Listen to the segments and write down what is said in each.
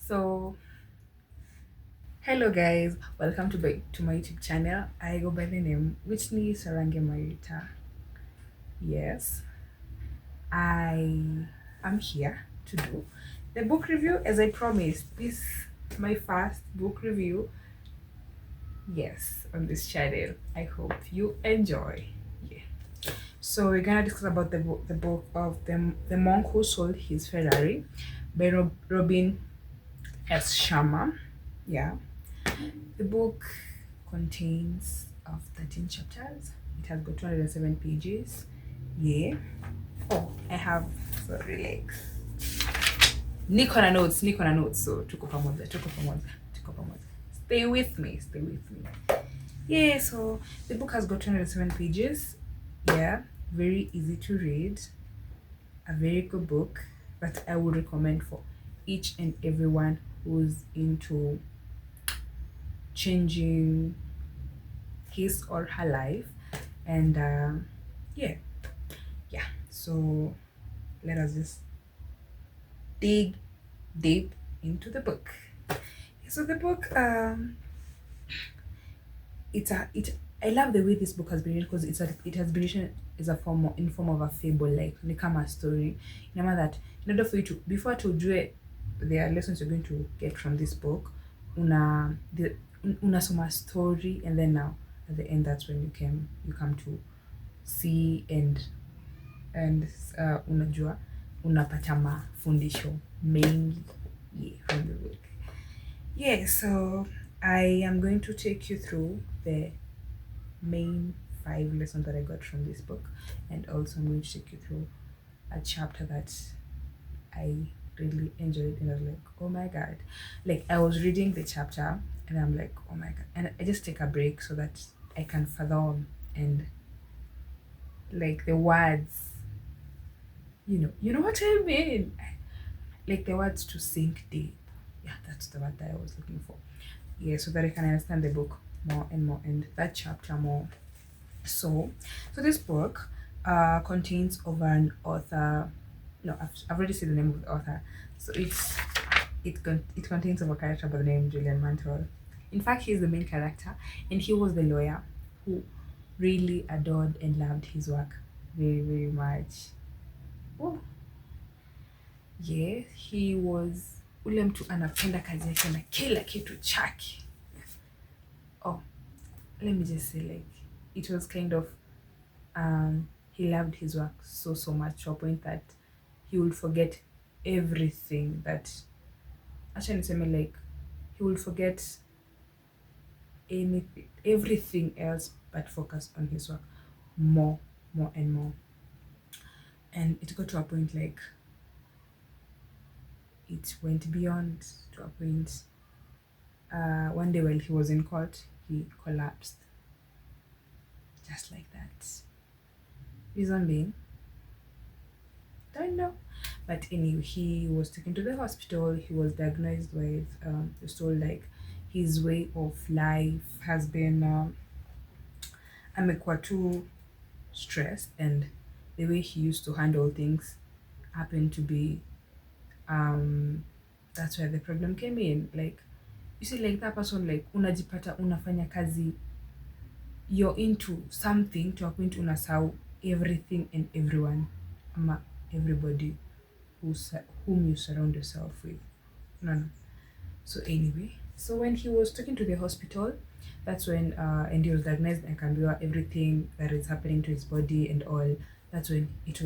So, hello guys, welcome to my YouTube channel. I go by the name Whitney Sarange Marita. Yes, I am here to do the book review as I promised. This my first book review. Yes, on this channel. I hope you enjoy. Yeah. So we're gonna discuss about the book of the monk who sold his Ferrari by Robin Sharma. Yeah. The book contains of 13 chapters. It has got 207 pages. Yeah. Oh, I have, so relax. Niko na notes. So tuko pamoja. Stay with me. Yeah, so the book has got 207 pages. Yeah, very easy to read. A very good book that I would recommend for each and everyone who's into changing his or her life. And yeah, so let us just dig deep into the book. So the book, I love the way this book has been written because it has been written as a form of a fable, like a story. Remember that in order for you to, before to do it, there are lessons you're going to get from this book. Unasoma story, and then now at the end that's when you come to see and unajua unapata mafundisho mengi, yeah, from the book. Yeah, so I am going to take you through the main 5 lessons that I got from this book, and also I'm going to take you through a chapter that I really enjoyed, and I was like, oh my god. Like, I was reading the chapter and I'm like, oh my god, and I just take a break so that I can fathom and like the words, you know what I mean, like the words to sink deep. Yeah, that's the word that I was looking for. Yeah, so that I can understand the book more and that chapter more. So this book contains over an author. No, I've already said the name of the author. So it contains of a character by the name Julian Mantle. In fact, he's the main character, and he was the lawyer who really adored and loved his work very, very much. Oh, yeah, he was ule mtu anapenda kazi yake na kila kitu chake. Oh, let me just say, like, it was kind of he loved his work so much to a point that he would forget everything that actually like he would forget everything else but focus on his work more and more. And it got to a point like it went beyond to a point. One day while he was in court, he collapsed just like that. Reason being, don't know. But anyway, he was taken to the hospital. He was diagnosed with just told like his way of life has been amekuwa too stressed, and the way he used to handle things happened to be that's where the problem came in. Like, you see, like that person, like unajipata unafanya kazi, you're into something to a point unasahau everything and everyone, ama everybody whom you surround yourself with. No. So anyway, so when he was talking to the hospital, that's when and he was diagnosed and can be everything that is happening to his body and all. That's when it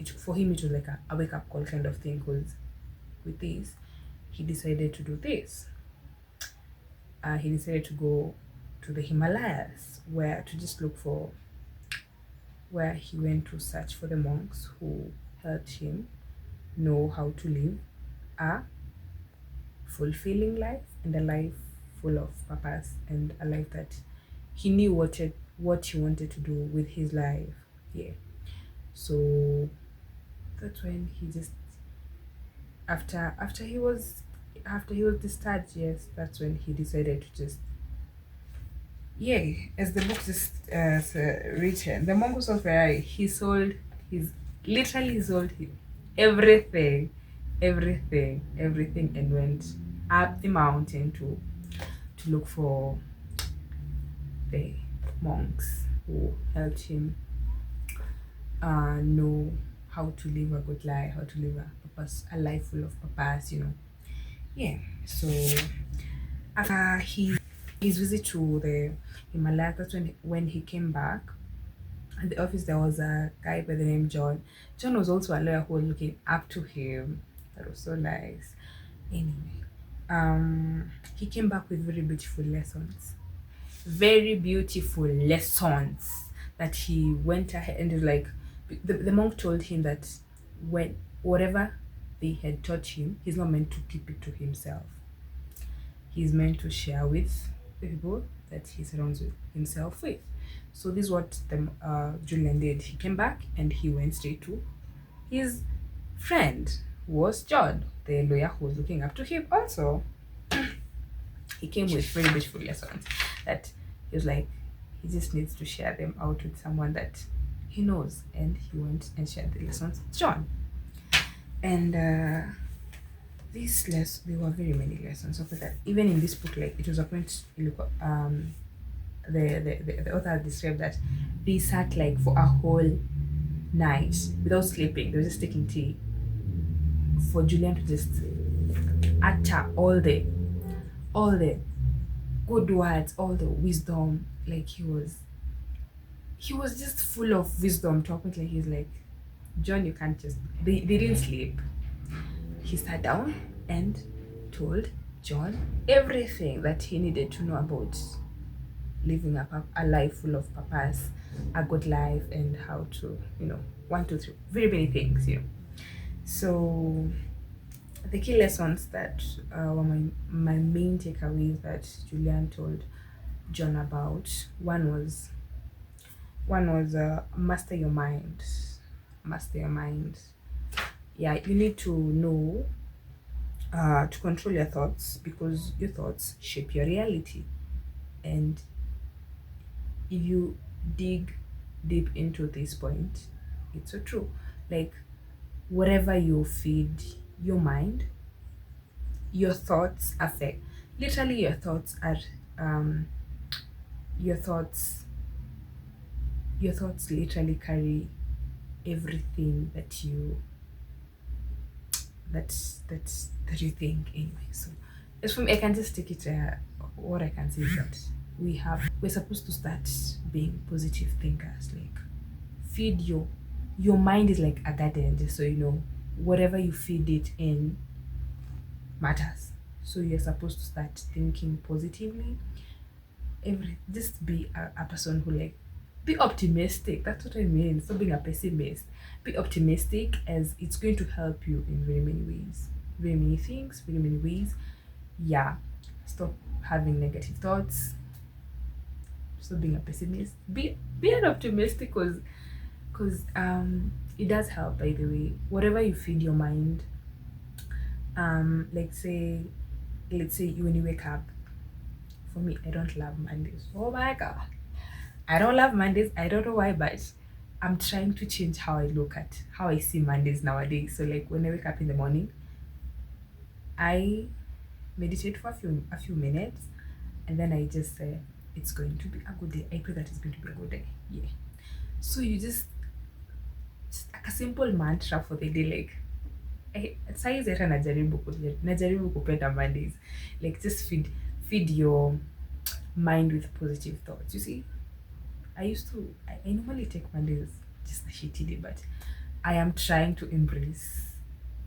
for him it was like a wake up call kind of thing. Because with this, he decided to do this. He decided to go to the Himalayas, where to just look for where he went to search for the monks who helped him know how to live a fulfilling life, and a life full of purpose, and a life that he knew what he wanted to do with his life. Yeah. So that's when he just after he was discharged, yes, that's when he decided to just, yeah, as the book is written, the monk who sold Ferrari, he sold his literally sold his everything, and went up the mountain to look for the monks who helped him know how to live a good life, how to live a life full of purpose, Yeah. So after his visit to the Himalayas, that's when he came back. At the office there was a guy by the name John. John was also a lawyer who was looking up to him. That was so nice. Anyway, he came back with very beautiful lessons. Very beautiful lessons that he went ahead and was like, the monk told him that when whatever they had taught him, he's not meant to keep it to himself. He's meant to share with the people that he surrounds himself with. So this is what the Julian did. He came back and he went straight to his friend, who was John, the lawyer who was looking up to him also. He came with very beautiful lessons that he was like, he just needs to share them out with someone that he knows. And he went and shared the lessons with John. And there were very many lessons of that. Even in this book, like it was apparent, the author described that they sat like for a whole night without sleeping. They were just taking tea for Julian to just utter all the good words, all the wisdom. Like he was just full of wisdom to a point. Like he's like, John, you can't just they didn't sleep. He sat down and told John everything that he needed to know about living a life full of purpose, a good life, and how to, 1, 2, 3, very many things, So the key lessons that were my main takeaways that Julian told John about, one was master your mind. Master your mind. Yeah, you need to know to control your thoughts, because your thoughts shape your reality. And if you dig deep into this point, it's so true. Like whatever you feed your mind, your thoughts affect. Literally, your thoughts are your thoughts. Your thoughts literally carry everything that you think anyway. So as for me, I can just take it. What I can say is that we're supposed to start being positive thinkers. Like feed your mind is like a garden, just so you know. Whatever you feed it in matters. So you're supposed to start thinking positively. Just be a person who like be optimistic. That's what I mean. Stop being a pessimist. Be optimistic, as it's going to help you in very many ways. Very many things, very many ways. Yeah. Stop having negative thoughts. Stop being a pessimist. Be an optimistic, because it does help, by the way. Whatever you feed your mind, let's say when you wake up. For me, I don't love Mondays. Oh my god. I don't love Mondays. I don't know why, but I'm trying to change how I see Mondays nowadays. So like when I wake up in the morning, I meditate for a few minutes, and then I just say it's going to be a good day. I pray that it's going to be a good day. Yeah. So you just like a simple mantra for the day, like saizi hata najaribu kupenda Mondays. Like just feed your mind with positive thoughts. You see, I normally take Mondays just a shitty day, but I am trying to embrace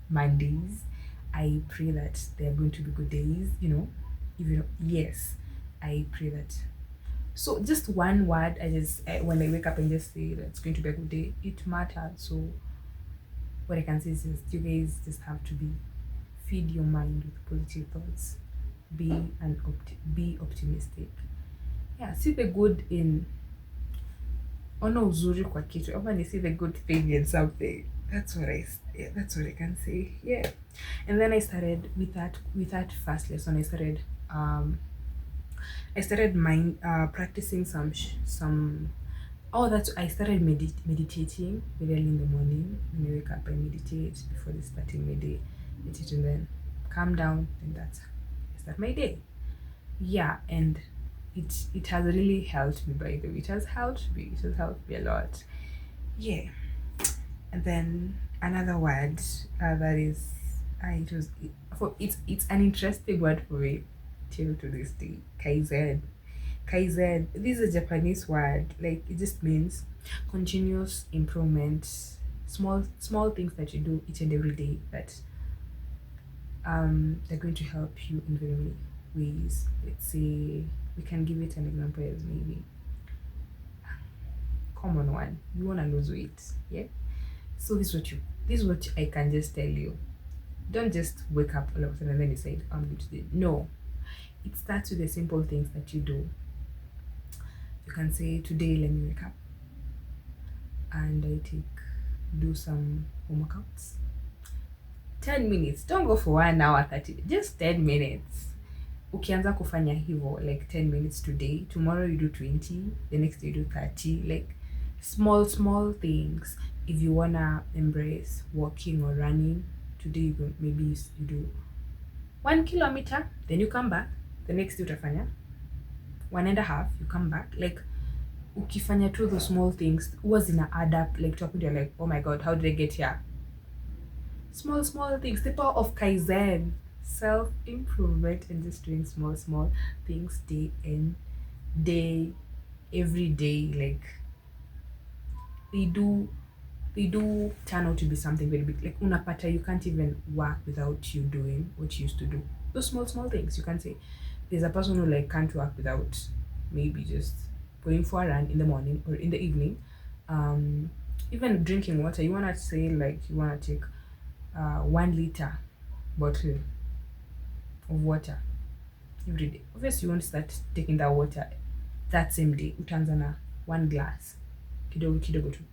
Mondays. I pray that they are going to be good days, yes, I pray that. So just one word, when I wake up and just say that it's going to be a good day, it matters. So what I can say is just, you guys just have to feed your mind with positive thoughts. Be optimistic. Yeah, see the good in ona uzuri kwa kitu, ama ni see the good thing in something. That's what I can say. Yeah. And then I started with that first lesson. I started practicing some I started meditating very early in the morning. When I wake up, I meditate before starting my day. Meditate and then calm down, and that's start my day. Yeah, and it has really helped me, by the way. It has helped me. It has helped me a lot. Yeah. And then another word that is it's an interesting word for me till to this day. Kaizen. Kaizen. This is a Japanese word. Like, it just means continuous improvement. Small things that you do each and every day that they're going to help you in very many ways. Let's say we can give it an example as maybe common one. You wanna lose weight, yeah? So this is what I can just tell you. Don't just wake up all of a sudden and then decide I'm going to do it. No. It starts with the simple things that you do. You can say today let me wake up and I do some home workouts. 10 minutes. Don't go for 1 hour 30. Just 10 minutes. Ukianza kufanya hivo, like 10 minutes today, tomorrow you do 20, the next day you do 30, like small things. If you wanna embrace walking or running, today maybe you do 1 kilometer, then you come back, the next day utafanya 1.5, you come back. Like, ukifanya tu those small things huwa zina add up, like to a point you're like, oh my god, how did I get here? Small things, the power of Kaizen, self-improvement, and just doing small things day in, day, every day. Like, they do turn out to be something very big. Like, unapata you can't even work without you doing what you used to do. Those small things. You can say there's a person who like can't work without maybe just going for a run in the morning or in the evening. Even drinking water. You wanna say like you wanna take 1 liter bottle of water every day. Obviously, you won't start taking that water that same day. Utaanza na 1 glass. Kidogo tu.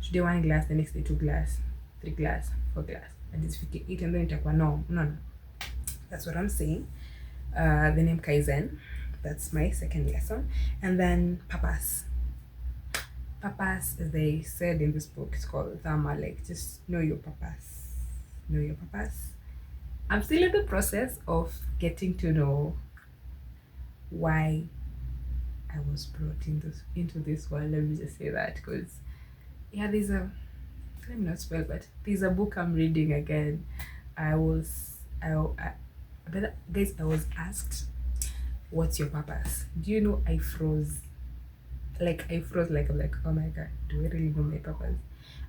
Today 1 glass, the next day 2 glass, 3 glass, 4 glass. And it's 58, and then itakuwa no. That's what I'm saying. The name Kaizen. That's my second lesson. And then purpose. Purpose, as they said in this book, it's called Dharma. Like, just know your purpose. Know your purpose. I'm still in the process of getting to know why I was brought into this world. Let me just say that, because yeah, let me not spoil, but there's a book I'm reading again. Guys, I was asked, what's your purpose? Do you know I froze? Like, I'm like, oh my god, do I really know my purpose?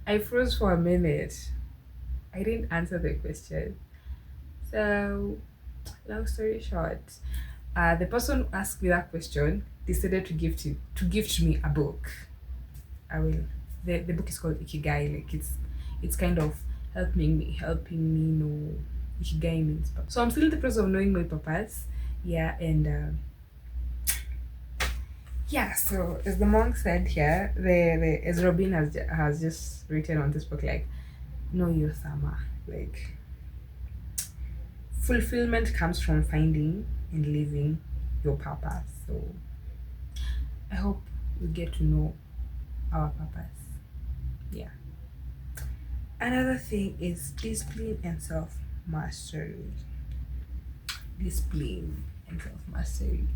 I froze for a minute. I didn't answer the question. So, long story short, the person who asked me that question decided to gift me a book. I will. The book is called Ikigai. Like, it's kind of helping me know Ikigai means. So I'm still in the process of knowing my purpose. Yeah, and yeah. So as the monk said here, as Robin has just written on this book, like, know your Dharma. Like, fulfillment comes from finding and living your purpose. So I hope we get to know our purpose. Yeah. Another thing is discipline and self-mastery. Discipline and self-mastery.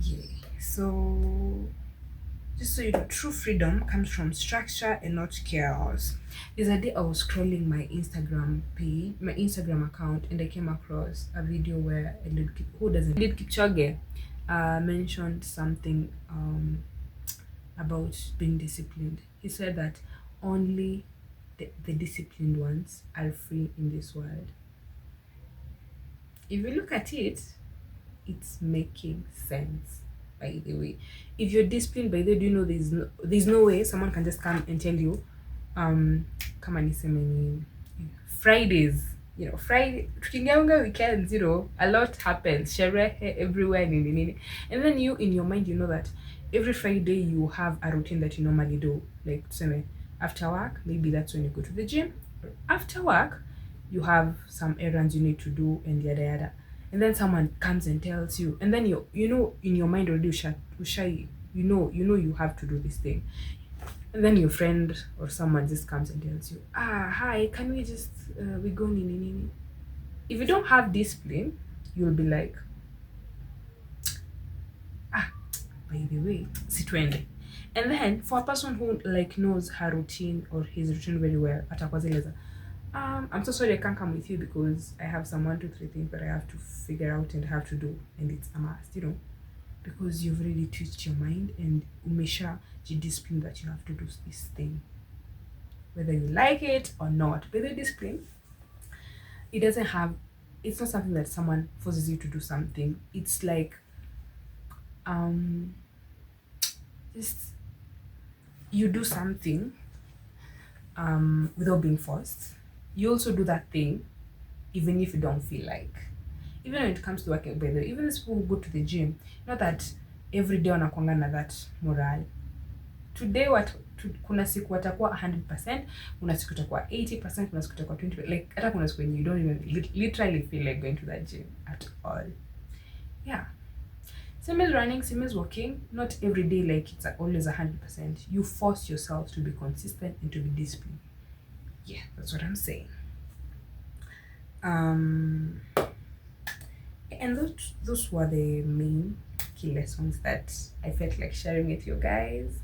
Yeah. So just so you know, true freedom comes from structure and not chaos. There's a day I was scrolling my Instagram account, and I came across a video where Eliud Kipchoge mentioned something about being disciplined. He said that only the disciplined ones are free in this world. If you look at it, it's making sense. By the way, if you're disciplined, by the way, do you know there's no way someone can just come and tell you, come on, Fridays, Friday, tukiingia weekends, a lot happens, sherehe everywhere, and then you in your mind, you know that every Friday you have a routine that you normally do, like after work, maybe that's when you go to the gym. After work, you have some errands you need to do and yada. And then someone comes and tells you, and then you in your mind already you have to do this thing. And then your friend or someone just comes and tells you, hi, can we just we go nini? If you don't have discipline, you'll be like, ah, by the way, sitwende. And then for a person who like knows her routine or his routine very well, atakwazileza, I'm so sorry I can't come with you because I have some 1, 2, 3 things that I have to figure out and have to do, and it's a must, because you've already twitched your mind and umesha discipline that you have to do this thing, whether you like it or not. But the discipline, it doesn't have, it's not something that someone forces you to do something. It's like just you do something without being forced. You also do that thing even if you don't feel like. Even when it comes to working, by the way, even as people who go to the gym, not that every day wanakuanga na that morale. Today kuna siku watakuwa 100%, kuna siku watakuwa 80%, kuna siku watakuwa 20%. Like hata kuna siku when you don't even literally feel like going to that gym at all. Yeah. Same as running, same as walking. Not every day like it's always 100%. You force yourself to be consistent and to be disciplined. Yeah, that's what I'm saying. And those were the main key lessons that I felt like sharing with you guys.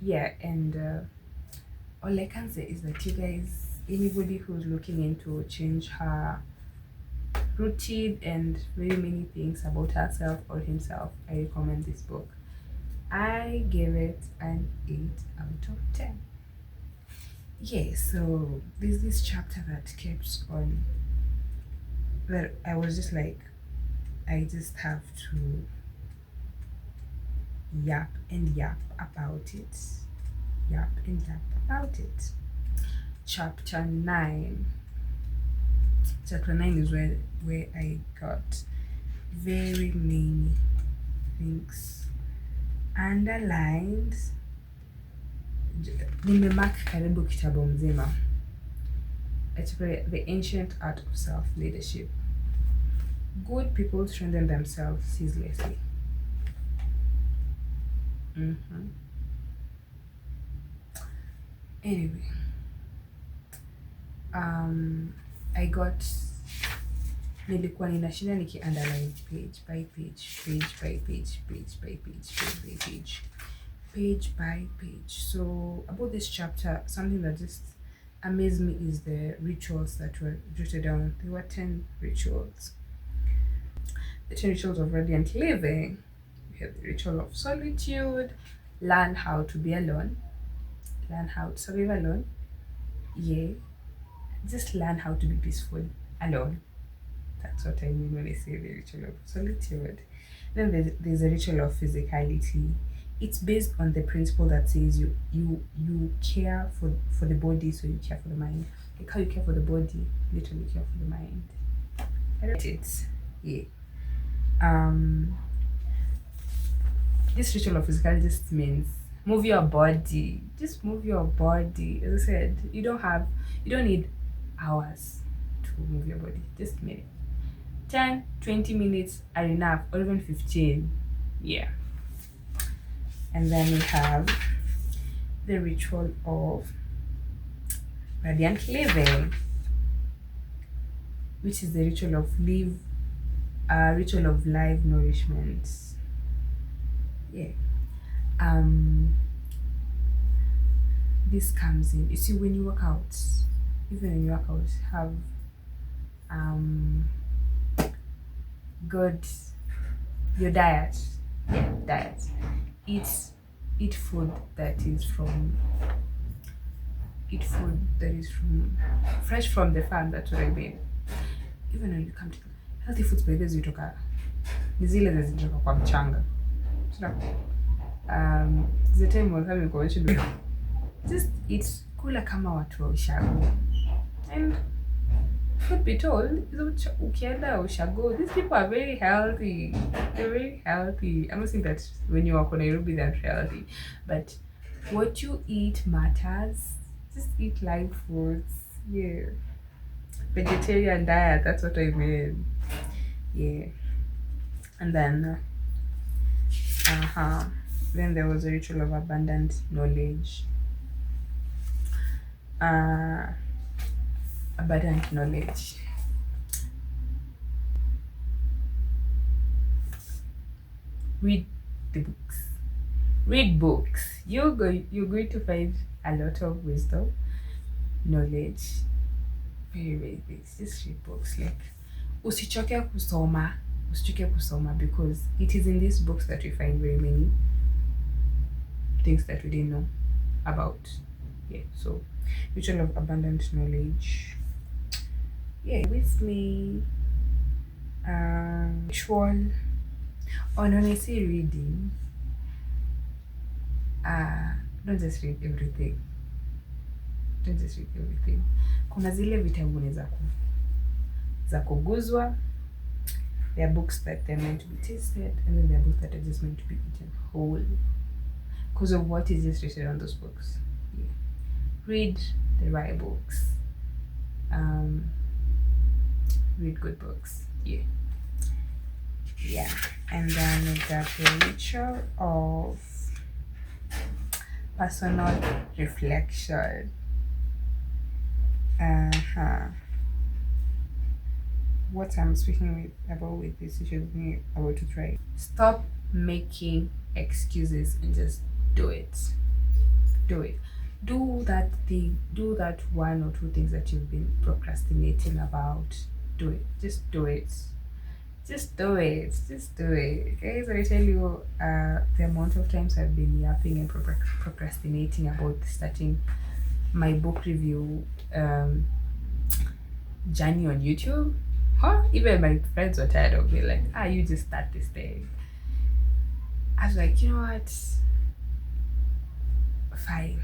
Yeah, and all I can say is that you guys, anybody who's looking into change her routine and very many things about herself or himself, I recommend this book. I gave it an 8 out of 10. Yeah, so there's this chapter that kept on, that I was just like, I just have to yap and yap about it. Yap and yap about it. Chapter 9. Chapter 9 is where I got very many things underlined. Nimemark karibu kitabu mzima. The Ancient Art of Self-Leadership. Good people strengthen themselves ceaselessly. Anyway, I got, nilikuwa ninashinda niki underline page by page, page by page, page by page, page by page, page by page. So about this chapter, something that just amazed me is the rituals that were jotted down. There were 10 rituals. The 10 rituals of radiant living. We have the ritual of solitude, learn how to be alone, learn how to survive alone. Yeah, just learn how to be peaceful alone. That's what I mean when I say the ritual of solitude. Then there's a ritual of physicality. It's based on the principle that says you care for the body, so you care for the mind. Like how you care for the body, literally care for the mind. I read it. Yeah. This ritual of physicality just means move your body. Just move your body. As I said, you don't need hours to move your body. Just minutes. 10, 20 minutes are enough, or even 15. Yeah. And then we have the ritual of radiant living, which is the ritual of live nourishment. Yeah. This comes in. You see, when you work out, even when you work out, have good your diet. Yeah, diet. Eat food that is from fresh from the farm. That's what I mean. Even when you come to healthy foods, by this zitoka ni zile zilizotoka kwa mchanga. So the time I was having a conversation, just eat kula kama watu wa ushago. And could be told, ukienda ushago, these people are very healthy. They're very healthy. I'm not saying that when you walk on Nairobi they're healthy, but what you eat matters. Just eat live foods. Yeah. Vegetarian diet, that's what I mean. Yeah. And then there was a ritual of abundant knowledge. Abundant knowledge. read the books. Read books. You're going to find a lot of wisdom, knowledge, very very things. Just read books. Like usichoke kusoma, usichoke kusoma, because it is in these books that we find very many things that we didn't know about. Yeah. So ritual of abundant knowledge. Yeah, with me. Ritual. On when I say reading, don't just read everything. Don't just read everything. Kuna zile vitabu ni za kuguzwa. There are books that they're meant to be tasted, and then there are books that are just meant to be eaten whole because of what is just written on those books. Yeah. Read the right books. Read good books. Yeah. Yeah. And then we got the ritual of personal reflection. What I'm speaking about with this, you should be about to try. Stop making excuses and just do it. Do it. Do that thing. Do that one or two things that you've been procrastinating about. Do it. Just do it. Just do it. Just do it. Guys, I tell you, the amount of times I've been yapping and procrastinating about starting my book review journey on YouTube. Even my friends were tired of me, like, you just start this thing. I was like, you know what? Fine.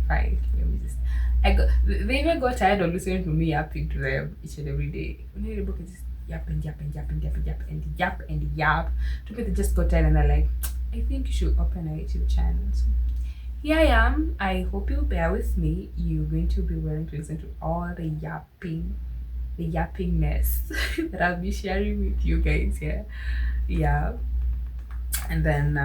Let me just. They even got tired of listening to me yapping to them each and every day. When I read the book, I just yap and yap. To me, they just got tired and they're like, I think you should open a YouTube channel. So here I am. I hope you'll bear with me. You're going to be willing to listen to all the yappingness that I'll be sharing with you guys here. Yeah. And then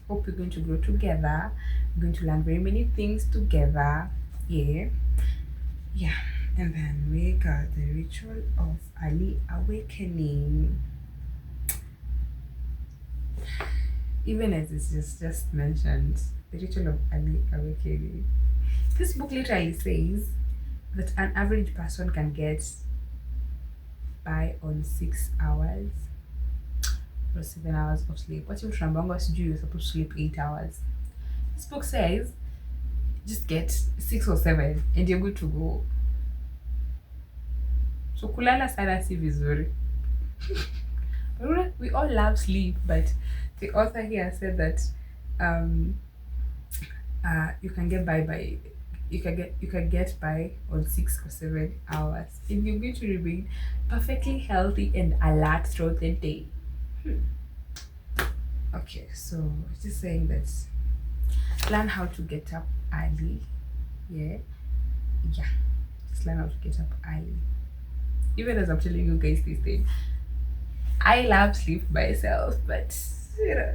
hope we're going to grow together. We're going to learn very many things together. Yeah. And then we got the ritual of early awakening. Even as it's just mentioned, the ritual of early awakening. This book literally says that an average person can get by on 6 hours or 7 hours of sleep. What if Rambanga do you're supposed to sleep 8 hours? This book says just get 6 or 7 and you're good to go. So kulala sana si vizuri. We all love sleep, but the author here said that you can get by on 6 or 7 hours and you're going to remain perfectly healthy and alert throughout the day. Okay, so just saying that learn how to get up early. Just learn how to get up early. Even as I'm telling you guys this thing, I love sleep myself, but you know,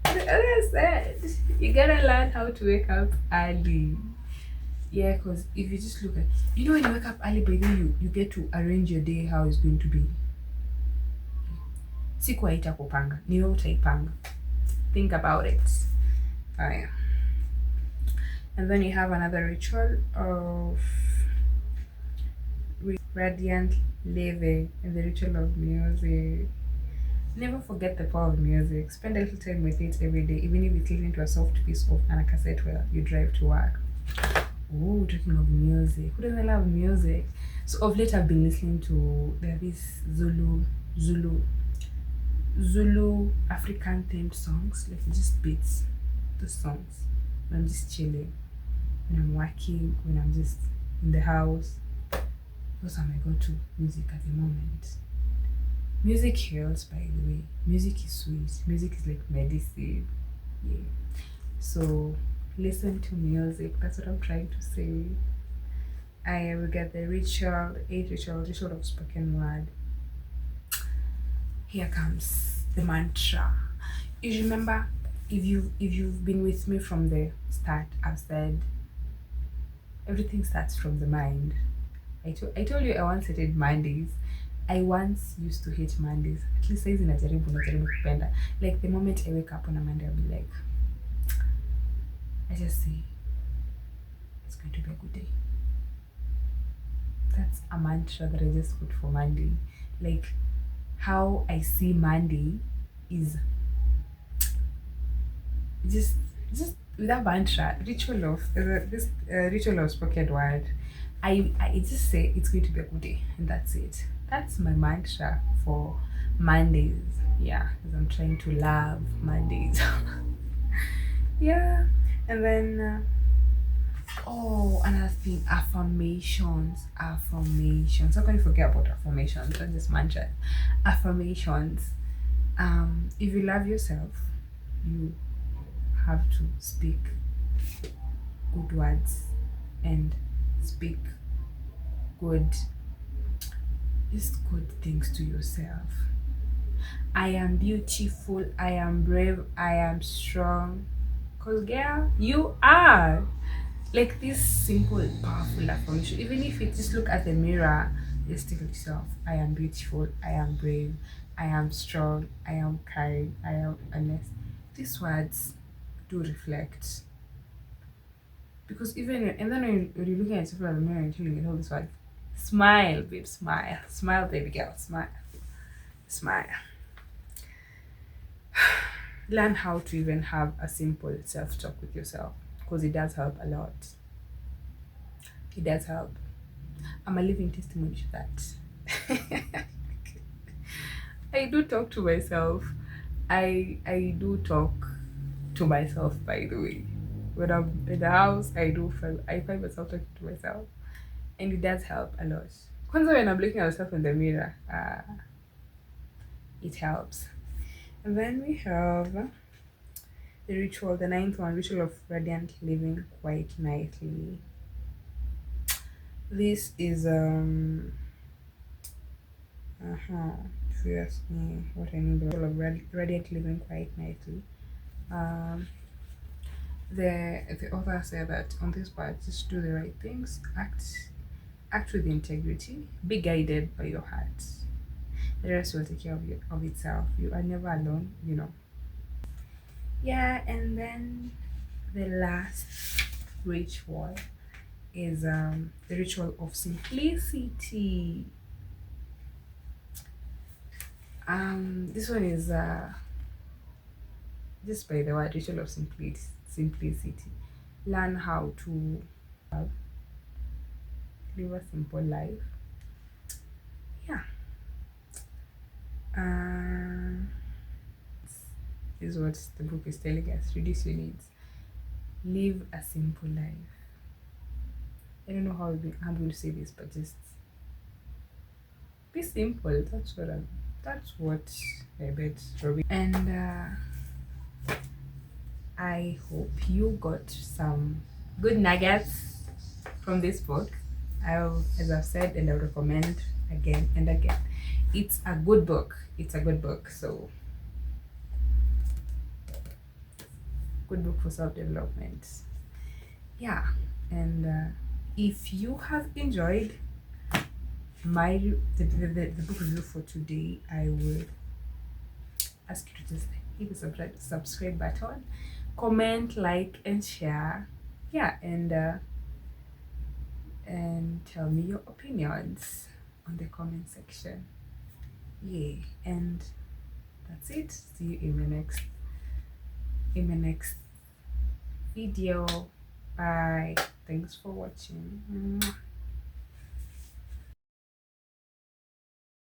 as I said, you gotta learn how to wake up early. Yeah, because if you just look at, when you wake up early, by then you get to arrange your day how it's going to be. Siku haitakupanga, ni wewe utaipanga. Think about it. Yeah. And then you have another ritual of radiant living and the ritual of music. Never forget the power of music. Spend a little time with it every day, even if it's listening to a soft piece of an cassette while you drive to work. Oh, talking of music. Who doesn't love music? So of late I've been listening to these Zulu African themed songs, like just beats. Those songs. When I'm just chilling, when I'm working, when I'm just in the house. Those are my go-to music at the moment. Music heals, by the way. Music is sweet. Music is like medicine. Yeah. So listen to music. That's what I'm trying to say. I will get the ritual of spoken word. Here comes the mantra. You remember, if you've been with me from the start, I've said everything starts from the mind. I told you I once hated Mondays I once used to hate Mondays. At least saizi najaribu kupenda. Like the moment I wake up on a Monday, I'll be like, I just say, it's going to be a good day. That's a mantra that I just put for Monday. Like how I see Monday is just with that mantra, ritual of this ritual of spoken word. I just say it's going to be a good day, and that's it. That's my mantra for Mondays. Yeah, because I'm trying to love Mondays. Yeah, and then oh, another thing, affirmations. Affirmations. How can you forget about affirmations? Not just mantra. Affirmations. If you love yourself, you have to speak good words and speak good, just good things to yourself. I am beautiful, I am brave, I am strong. Cause girl, you are. Like this simple, powerful affirmation. Even if you just look at the mirror, just tell yourself, I am beautiful, I am brave, I am strong, I am kind, I am honest. These words do reflect. Because and then when you're looking at yourself in the mirror and telling it all this words, smile, babe, smile. Smile, baby girl, smile. Smile. Learn how to even have a simple self-talk with yourself. Because it does help a lot. It does help. I'm a living testimony to that. I do talk to myself. I do talk to myself, by the way. When I'm in the house, I find myself talking to myself. And it does help a lot. Kwanza when I'm looking at myself in the mirror, it helps. And then we have the ritual, the ninth one, ritual of radiant living quite nicely. This is if you ask me what I mean by ritual of radiant living quite nicely. The author said that on this part, just do the right things, act with integrity, be guided by your heart. The rest will take care of itself. You are never alone, you know. Yeah, and then the last ritual is the ritual of simplicity. This one is just by the word, ritual of simplicity. Learn how to live a simple life. Yeah. This is what the book is telling us. Reduce your needs. Live a simple life. I don't know how I'm going to say this, but just be simple. That's what I bet Robin. And I hope you got some good nuggets from this book. As I've said, and I recommend again and again. It's a good book. It's a good book. So, good book for self-development. Yeah, and if you have enjoyed the book review for today, I would ask you to just hit the subscribe button, comment, like, and share. Yeah, and tell me your opinions on the comment section. Yeah, and that's it. See you in the next video. Bye. Thanks for watching.